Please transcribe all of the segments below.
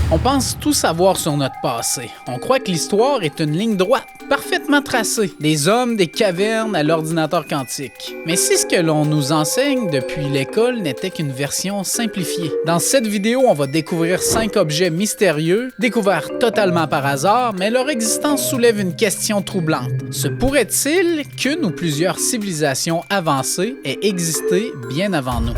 On pense tout savoir sur notre passé. On croit que l'histoire est une ligne droite, parfaitement tracée, des hommes, des cavernes à l'ordinateur quantique. Mais si ce que l'on nous enseigne depuis l'école n'était qu'une version simplifiée. Dans cette vidéo, on va découvrir 5 objets mystérieux, découverts totalement par hasard, mais leur existence soulève une question troublante. Se pourrait-il qu'une ou plusieurs civilisations avancées aient existé bien avant nous?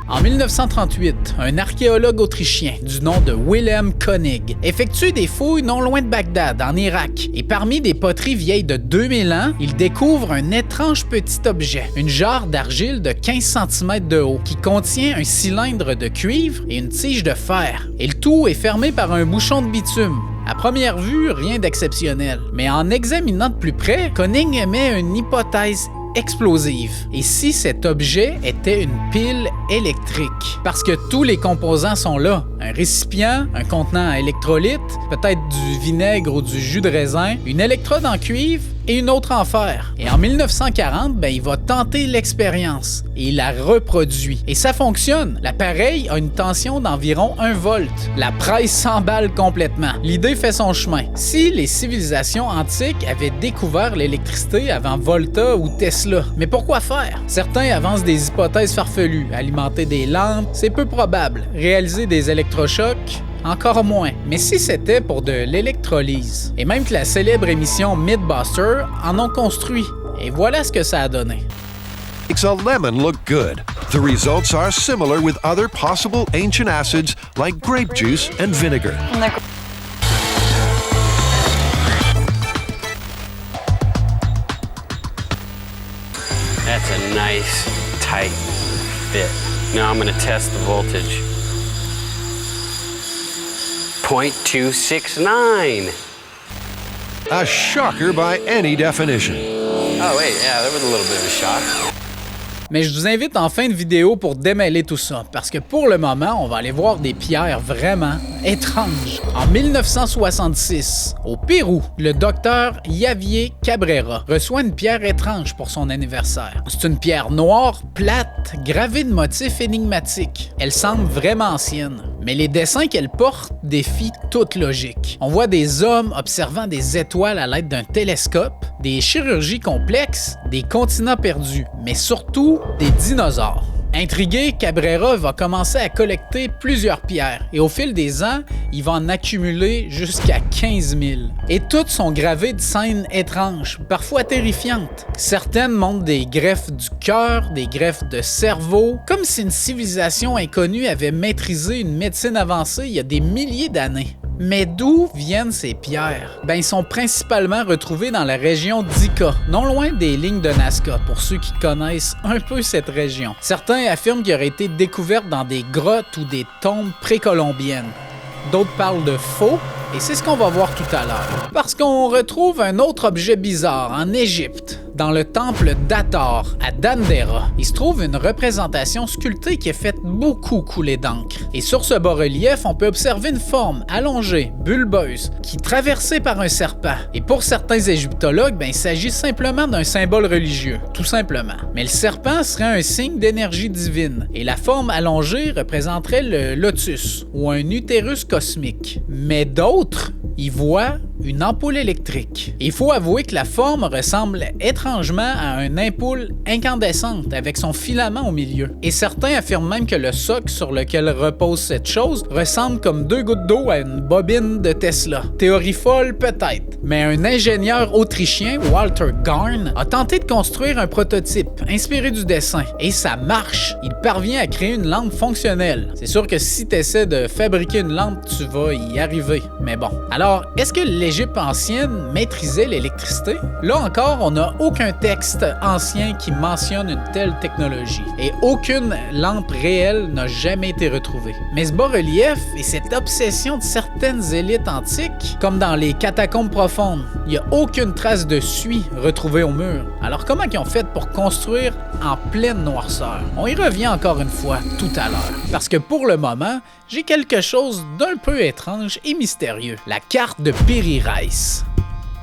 En 1938, un archéologue autrichien du nom de Wilhelm König effectue des fouilles non loin de Bagdad, en Irak, et parmi des poteries vieilles de 2000 ans, il découvre un étrange petit objet, une jarre d'argile de 15 cm de haut, qui contient un cylindre de cuivre et une tige de fer, et le tout est fermé par un bouchon de bitume. À première vue, rien d'exceptionnel, mais en examinant de plus près, König émet une hypothèse explosive. Et si cet objet était une pile électrique? Parce que tous les composants sont là. Un récipient, un contenant à électrolyte, peut-être du vinaigre ou du jus de raisin, une électrode en cuivre et une autre en fer. Et en 1940, il va tenter l'expérience et il la reproduit. Et ça fonctionne. L'appareil a une tension d'environ 1 volt. La presse s'emballe complètement. L'idée fait son chemin. Si les civilisations antiques avaient découvert l'électricité avant Volta ou Tesla, mais pourquoi faire? Certains avancent des hypothèses farfelues. Alimenter des lampes, c'est peu probable. Réaliser des électrochocs, encore moins. Mais si c'était pour de l'électrolyse, et même que la célèbre émission Mythbuster en ont construit, et voilà ce que ça a donné. Makes a lemon look good. The results are similar with other possible ancient acids like grape juice and vinegar. That's a nice, tight fit. Now I'm going to test the voltage. 0.269. A shocker by any definition. Oh wait, yeah, that was a little bit of a shock. Mais je vous invite en fin de vidéo pour démêler tout ça, parce que pour le moment, on va aller voir des pierres vraiment étranges. En 1966, au Pérou, le docteur Javier Cabrera reçoit une pierre étrange pour son anniversaire. C'est une pierre noire, plate, gravée de motifs énigmatiques. Elle semble vraiment ancienne, mais les dessins qu'elle porte défient toute logique. On voit des hommes observant des étoiles à l'aide d'un télescope, des chirurgies complexes, des continents perdus, mais surtout des dinosaures. Intrigué, Cabrera va commencer à collecter plusieurs pierres et au fil des ans, il va en accumuler jusqu'à 15 000. Et toutes sont gravées de scènes étranges, parfois terrifiantes. Certaines montrent des greffes du cœur, des greffes de cerveau, comme si une civilisation inconnue avait maîtrisé une médecine avancée il y a des milliers d'années. Mais d'où viennent ces pierres? Ils sont principalement retrouvés dans la région d'Ica, non loin des lignes de Nazca, pour ceux qui connaissent un peu cette région. Certains affirment qu'elles auraient été découvertes dans des grottes ou des tombes précolombiennes. D'autres parlent de faux, et c'est ce qu'on va voir tout à l'heure. Parce qu'on retrouve un autre objet bizarre en Égypte. Dans le temple d'Hathor, à Dendera, il se trouve une représentation sculptée qui a fait beaucoup couler d'encre. Et sur ce bas-relief, on peut observer une forme allongée, bulbeuse, qui est traversée par un serpent. Et pour certains égyptologues, il s'agit simplement d'un symbole religieux, tout simplement. Mais le serpent serait un signe d'énergie divine, et la forme allongée représenterait le lotus, ou un utérus cosmique. Mais d'autres y voient une ampoule électrique. Il faut avouer que la forme ressemble étrangement à une ampoule incandescente avec son filament au milieu. Et certains affirment même que le socle sur lequel repose cette chose ressemble comme 2 gouttes d'eau à une bobine de Tesla. Théorie folle peut-être, mais un ingénieur autrichien, Walter Garn, a tenté de construire un prototype inspiré du dessin. Et ça marche! Il parvient à créer une lampe fonctionnelle. C'est sûr que si tu essaies de fabriquer une lampe, tu vas y arriver. Mais bon. Alors, est-ce que l'Égypte ancienne maîtrisait l'électricité? Là encore, on n'a aucun texte ancien qui mentionne une telle technologie. Et aucune lampe réelle n'a jamais été retrouvée. Mais ce bas-relief et cette obsession de certaines élites antiques, comme dans les catacombes profondes, il n'y a aucune trace de suie retrouvée au mur. Alors comment ils ont fait pour construire en pleine noirceur? On y revient encore une fois tout à l'heure. Parce que pour le moment, j'ai quelque chose d'un peu étrange et mystérieux. La carte de Piri Reis.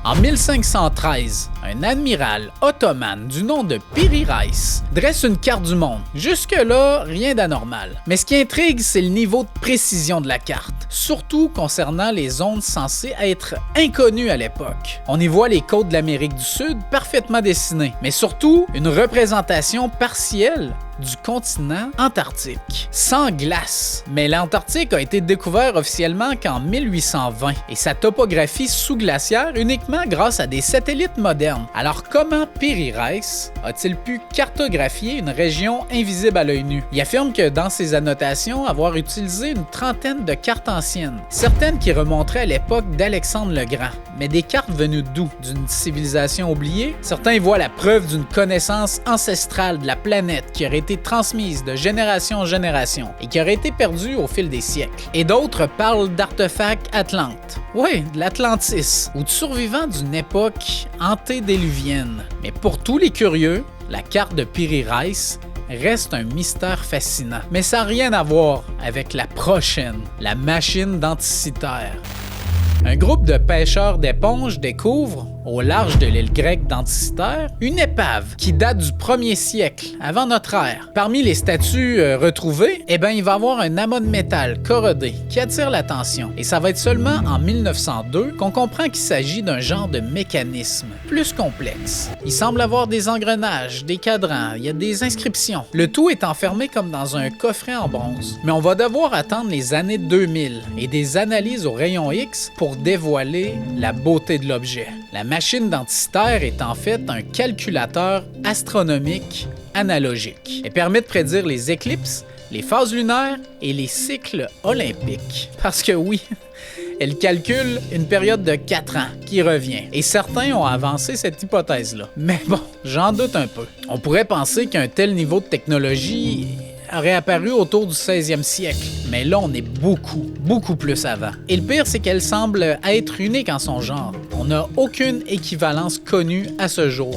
En 1513, un amiral ottoman du nom de Piri Reis dresse une carte du monde. Jusque-là, rien d'anormal. Mais ce qui intrigue, c'est le niveau de précision de la carte, surtout concernant les zones censées être inconnues à l'époque. On y voit les côtes de l'Amérique du Sud parfaitement dessinées, mais surtout une représentation partielle du continent antarctique, sans glace. Mais l'Antarctique a été découvert officiellement qu'en 1820 et sa topographie sous-glaciaire uniquement grâce à des satellites modernes. Alors comment Piri Reis a-t-il pu cartographier une région invisible à l'œil nu? Il affirme que dans ses annotations, avoir utilisé une trentaine de cartes anciennes, certaines qui remonteraient à l'époque d'Alexandre le Grand. Mais des cartes venues d'où? D'une civilisation oubliée? Certains y voient la preuve d'une connaissance ancestrale de la planète qui aurait été transmise de génération en génération et qui aurait été perdue au fil des siècles. Et d'autres parlent d'artefacts atlantes. Oui, de l'Atlantis, ou de survivants d'une époque antédiluvienne. Mais pour tous les curieux, la carte de Piri Reis reste un mystère fascinant. Mais ça n'a rien à voir avec la prochaine, la machine d'Anticythère. Un groupe de pêcheurs d'éponges découvre, au large de l'île grecque d'Anticythère, une épave qui date du 1er siècle, avant notre ère. Parmi les statues retrouvées, il va y avoir un amas de métal corrodé qui attire l'attention. Et ça va être seulement en 1902 qu'on comprend qu'il s'agit d'un genre de mécanisme plus complexe. Il semble avoir des engrenages, des cadrans, il y a des inscriptions. Le tout est enfermé comme dans un coffret en bronze. Mais on va devoir attendre les années 2000 et des analyses au rayon X pour dévoiler la beauté de l'objet. La machine d'Anticythère est en fait un calculateur astronomique analogique. Elle permet de prédire les éclipses, les phases lunaires et les cycles olympiques. Parce que oui, elle calcule une période de 4 ans qui revient. Et certains ont avancé cette hypothèse-là. Mais bon, j'en doute un peu. On pourrait penser qu'un tel niveau de technologie aurait apparu autour du 16e siècle. Mais là, on est beaucoup plus avant. Et le pire, c'est qu'elle semble être unique en son genre. On n'a aucune équivalence connue à ce jour.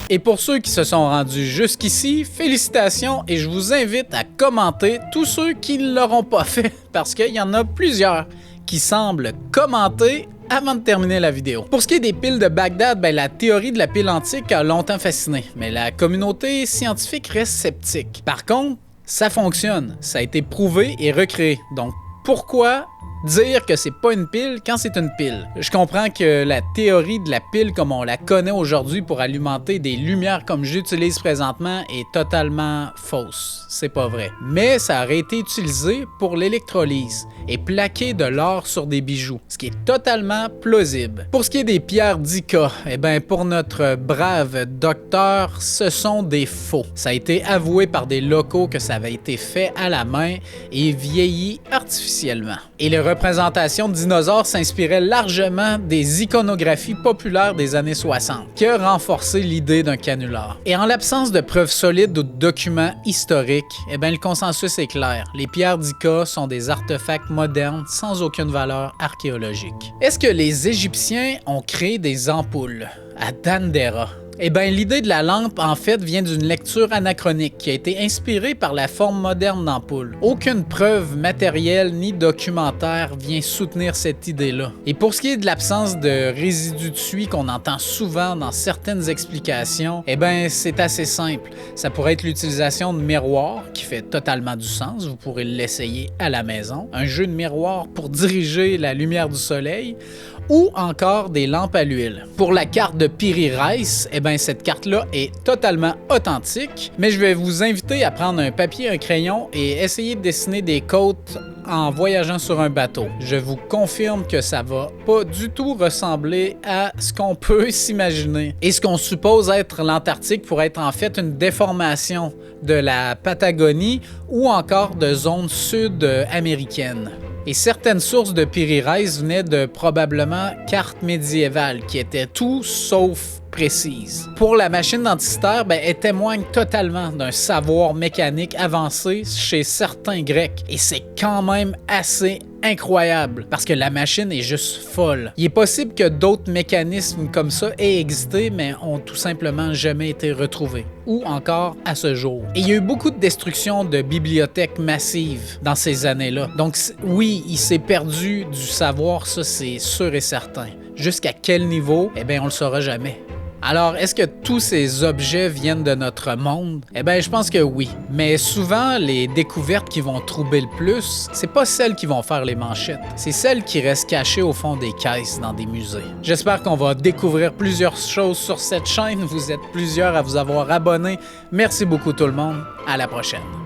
Et pour ceux qui se sont rendus jusqu'ici, félicitations et je vous invite à commenter tous ceux qui ne l'auront pas fait, parce qu'il y en a plusieurs qui semblent commenter avant de terminer la vidéo. Pour ce qui est des piles de Bagdad, la théorie de la pile antique a longtemps fasciné, mais la communauté scientifique reste sceptique. Par contre, ça fonctionne, ça a été prouvé et recréé. Donc pourquoi dire que c'est pas une pile quand c'est une pile? Je comprends que la théorie de la pile comme on la connaît aujourd'hui pour alimenter des lumières comme j'utilise présentement est totalement fausse. C'est pas vrai. Mais ça aurait été utilisé pour l'électrolyse et plaquer de l'or sur des bijoux, ce qui est totalement plausible. Pour ce qui est des pierres d'Ica, pour notre brave docteur, ce sont des faux. Ça a été avoué par des locaux que ça avait été fait à la main et vieilli artificiellement. Et les représentations de dinosaures s'inspiraient largement des iconographies populaires des années 60, qui a renforcé l'idée d'un canular. Et en l'absence de preuves solides ou de documents historiques, le consensus est clair. Les pierres d'Ica sont des artefacts modernes sans aucune valeur archéologique. Est-ce que les Égyptiens ont créé des ampoules à Dendera? L'idée de la lampe, en fait, vient d'une lecture anachronique qui a été inspirée par la forme moderne d'ampoule. Aucune preuve matérielle ni documentaire vient soutenir cette idée-là. Et pour ce qui est de l'absence de résidus de suie qu'on entend souvent dans certaines explications, c'est assez simple. Ça pourrait être l'utilisation de miroirs, qui fait totalement du sens, vous pourrez l'essayer à la maison. Un jeu de miroir pour diriger la lumière du soleil, ou encore des lampes à l'huile. Pour la carte de Piri Reis, cette carte-là est totalement authentique, mais je vais vous inviter à prendre un papier, un crayon et essayer de dessiner des côtes en voyageant sur un bateau. Je vous confirme que ça va pas du tout ressembler à ce qu'on peut s'imaginer. Et ce qu'on suppose être l'Antarctique pourrait être en fait une déformation de la Patagonie ou encore de zones sud-américaines. Et certaines sources de Piri Reis venaient de probablement cartes médiévales qui étaient tout sauf précises. Pour la machine d'Anticythère, elle témoigne totalement d'un savoir mécanique avancé chez certains Grecs. Et c'est quand même assez incroyable parce que la machine est juste folle. Il est possible que d'autres mécanismes comme ça aient existé, mais ont tout simplement jamais été retrouvés. Ou encore à ce jour. Et il y a eu beaucoup de destruction de bibliothèques massives dans ces années-là. Donc oui, il s'est perdu du savoir, ça c'est sûr et certain. Jusqu'à quel niveau? Eh bien, on le saura jamais. Alors, est-ce que tous ces objets viennent de notre monde? Eh bien, je pense que oui. Mais souvent, les découvertes qui vont troubler le plus, c'est pas celles qui vont faire les manchettes. C'est celles qui restent cachées au fond des caisses dans des musées. J'espère qu'on va découvrir plusieurs choses sur cette chaîne. Vous êtes plusieurs à vous avoir abonné. Merci beaucoup tout le monde. À la prochaine.